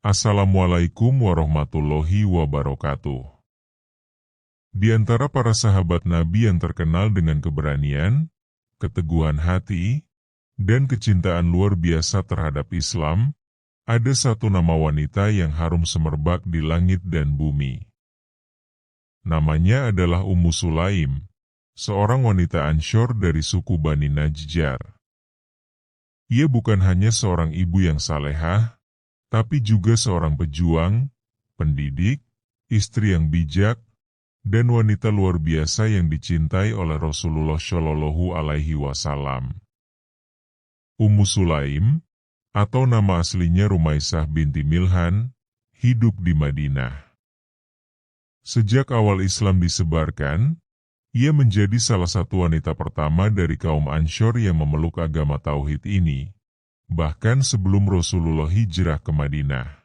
Assalamualaikum warahmatullahi wabarakatuh. Di antara para sahabat Nabi yang terkenal dengan keberanian, keteguhan hati, dan kecintaan luar biasa terhadap Islam, ada satu nama wanita yang harum semerbak di langit dan bumi. Namanya adalah Ummu Sulaim, seorang wanita Ansyar dari suku Bani Najjar. Ia bukan hanya seorang ibu yang salehah, tapi juga seorang pejuang, pendidik, istri yang bijak, dan wanita luar biasa yang dicintai oleh Rasulullah Shallallahu Alaihi Wasallam. Ummu Sulaim, atau nama aslinya Rumaisah binti Milhan, hidup di Madinah. Sejak awal Islam disebarkan, ia menjadi salah satu wanita pertama dari kaum Ansyar yang memeluk agama Tauhid ini, bahkan sebelum Rasulullah hijrah ke Madinah.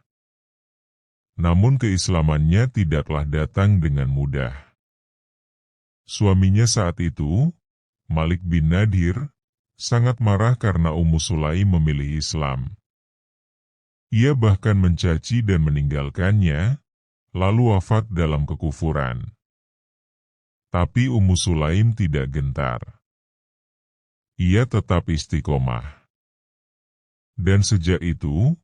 Namun keislamannya tidaklah datang dengan mudah. Suaminya saat itu, Malik bin Nadir, sangat marah karena Ummu Sulaim memilih Islam. Ia bahkan mencaci dan meninggalkannya, lalu wafat dalam kekufuran. Tapi Ummu Sulaim tidak gentar. Ia tetap istiqomah. Dan sejak itu,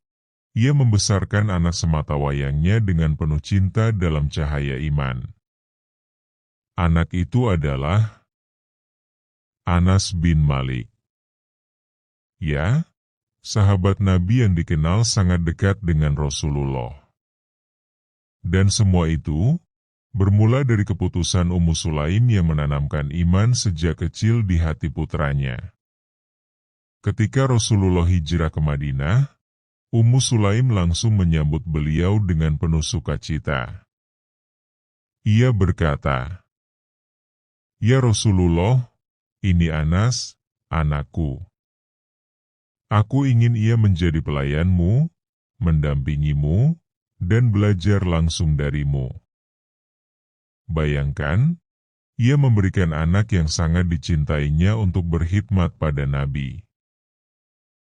ia membesarkan anak sematawayangnya dengan penuh cinta dalam cahaya iman. Anak itu adalah Anas bin Malik. Ya, sahabat Nabi yang dikenal sangat dekat dengan Rasulullah. Dan semua itu bermula dari keputusan Ummu Sulaim yang menanamkan iman sejak kecil di hati putranya. Ketika Rasulullah hijrah ke Madinah, Ummu Sulaim langsung menyambut beliau dengan penuh sukacita. Ia berkata, "Ya Rasulullah, ini Anas, anakku. Aku ingin ia menjadi pelayanmu, mendampingimu, dan belajar langsung darimu." Bayangkan, ia memberikan anak yang sangat dicintainya untuk berkhidmat pada Nabi.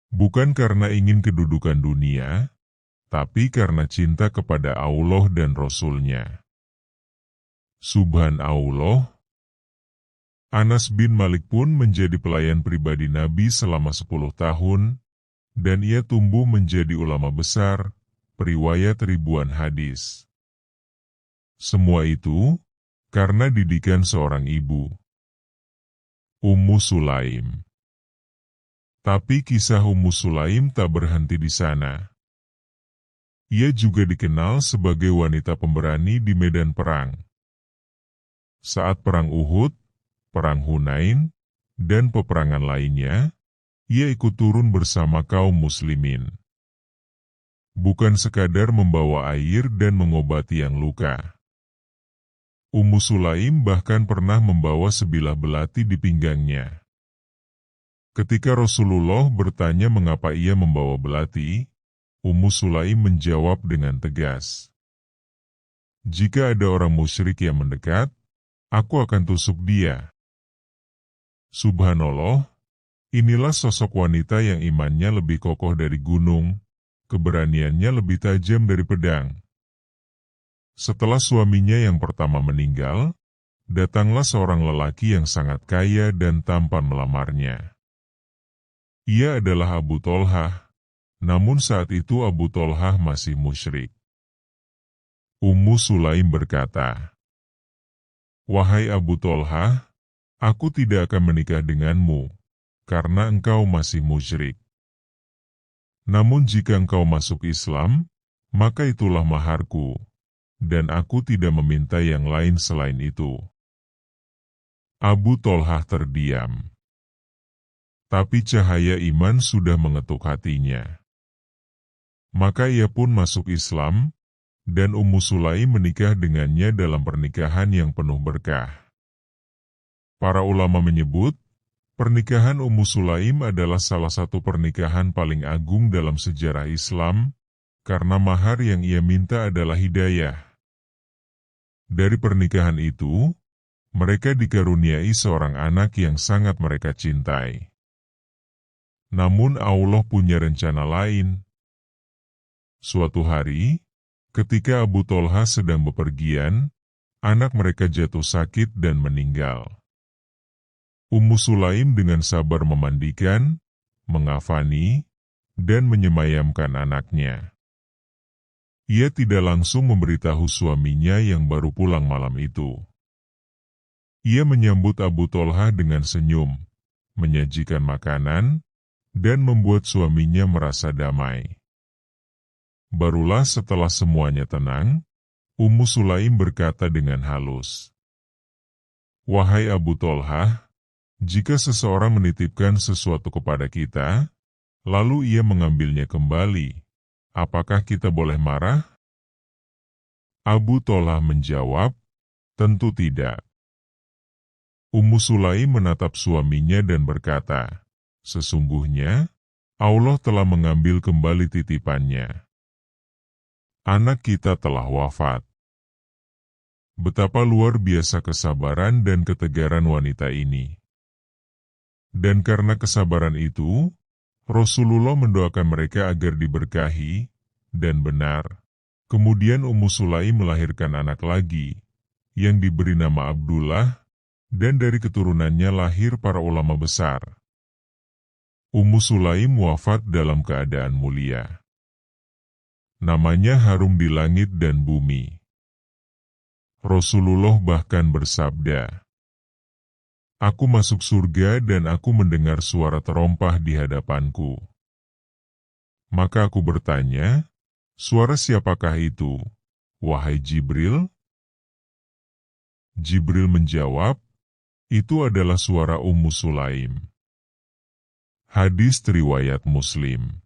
Bukan karena ingin kedudukan dunia, tapi karena cinta kepada Allah dan Rasul-Nya. Subhanallah. Anas bin Malik pun menjadi pelayan pribadi Nabi selama 10 tahun, dan ia tumbuh menjadi ulama besar, periwayat ribuan hadis. Semua itu karena didikan seorang ibu, Ummu Sulaim. Tapi kisah Ummu Sulaim tak berhenti di sana. Ia juga dikenal sebagai wanita pemberani di medan perang. Saat perang Uhud, perang Hunain, dan peperangan lainnya, ia ikut turun bersama kaum muslimin. Bukan sekadar membawa air dan mengobati yang luka. Ummu Sulaim bahkan pernah membawa sebilah belati di pinggangnya. Ketika Rasulullah bertanya mengapa ia membawa belati, Ummu Sulaim menjawab dengan tegas, "Jika ada orang musyrik yang mendekat, aku akan tusuk dia." Subhanallah, inilah sosok wanita yang imannya lebih kokoh dari gunung, keberaniannya lebih tajam dari pedang. Setelah suaminya yang pertama meninggal, datanglah seorang lelaki yang sangat kaya dan tampan melamarnya. Ia adalah Abu Tolhah, namun saat itu Abu Tolhah masih musyrik. Ummu Sulaim berkata, "Wahai Abu Tolhah, aku tidak akan menikah denganmu, karena engkau masih musyrik. Namun jika engkau masuk Islam, maka itulah maharku, dan aku tidak meminta yang lain selain itu." Abu Tolhah terdiam. Tapi cahaya iman sudah mengetuk hatinya. Maka ia pun masuk Islam, dan Ummu Sulaim menikah dengannya dalam pernikahan yang penuh berkah. Para ulama menyebut, pernikahan Ummu Sulaim adalah salah satu pernikahan paling agung dalam sejarah Islam, karena mahar yang ia minta adalah hidayah. Dari pernikahan itu, mereka dikaruniai seorang anak yang sangat mereka cintai. Namun Allah punya rencana lain. Suatu hari, ketika Abu Tolha sedang bepergian, anak mereka jatuh sakit dan meninggal. Ummu Sulaim dengan sabar memandikan, mengafani, dan menyemayamkan anaknya. Ia tidak langsung memberitahu suaminya yang baru pulang malam itu. Ia menyambut Abu Tolha dengan senyum, menyajikan makanan, dan membuat suaminya merasa damai. Barulah setelah semuanya tenang, Ummu Sulaim berkata dengan halus, "Wahai Abu Tolha, jika seseorang menitipkan sesuatu kepada kita, lalu ia mengambilnya kembali, apakah kita boleh marah?" Abu Tolha menjawab, "Tentu tidak." Ummu Sulaim menatap suaminya dan berkata, "Sesungguhnya, Allah telah mengambil kembali titipannya. Anak kita telah wafat." Betapa luar biasa kesabaran dan ketegaran wanita ini. Dan karena kesabaran itu, Rasulullah mendoakan mereka agar diberkahi, dan benar. Kemudian Ummu Sulaim melahirkan anak lagi, yang diberi nama Abdullah, dan dari keturunannya lahir para ulama besar. Ummu Sulaim wafat dalam keadaan mulia. Namanya harum di langit dan bumi. Rasulullah bahkan bersabda, "Aku masuk surga dan aku mendengar suara terompah di hadapanku." Maka aku bertanya, "Suara siapakah itu, wahai Jibril?" Jibril menjawab, "Itu adalah suara Ummu Sulaim." Hadis riwayat Muslim.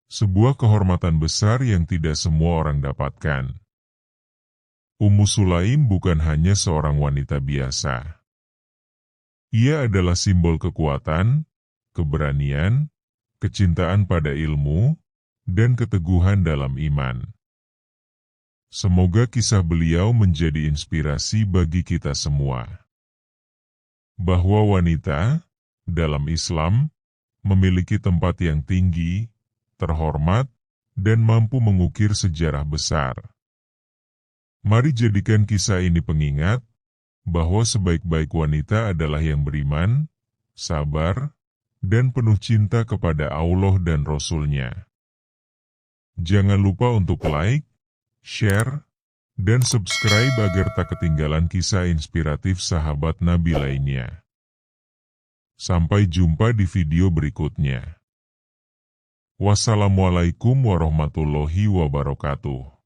Sebuah kehormatan besar yang tidak semua orang dapatkan. Ummu Sulaim bukan hanya seorang wanita biasa. Ia adalah simbol kekuatan, keberanian, kecintaan pada ilmu, dan keteguhan dalam iman. Semoga kisah beliau menjadi inspirasi bagi kita semua. Bahwa wanita, dalam Islam, memiliki tempat yang tinggi, terhormat, dan mampu mengukir sejarah besar. Mari jadikan kisah ini pengingat, bahwa sebaik-baik wanita adalah yang beriman, sabar, dan penuh cinta kepada Allah dan Rasul-Nya. Jangan lupa untuk like, share, dan subscribe agar tak ketinggalan kisah inspiratif sahabat Nabi lainnya. Sampai jumpa di video berikutnya. Wassalamualaikum warahmatullahi wabarakatuh.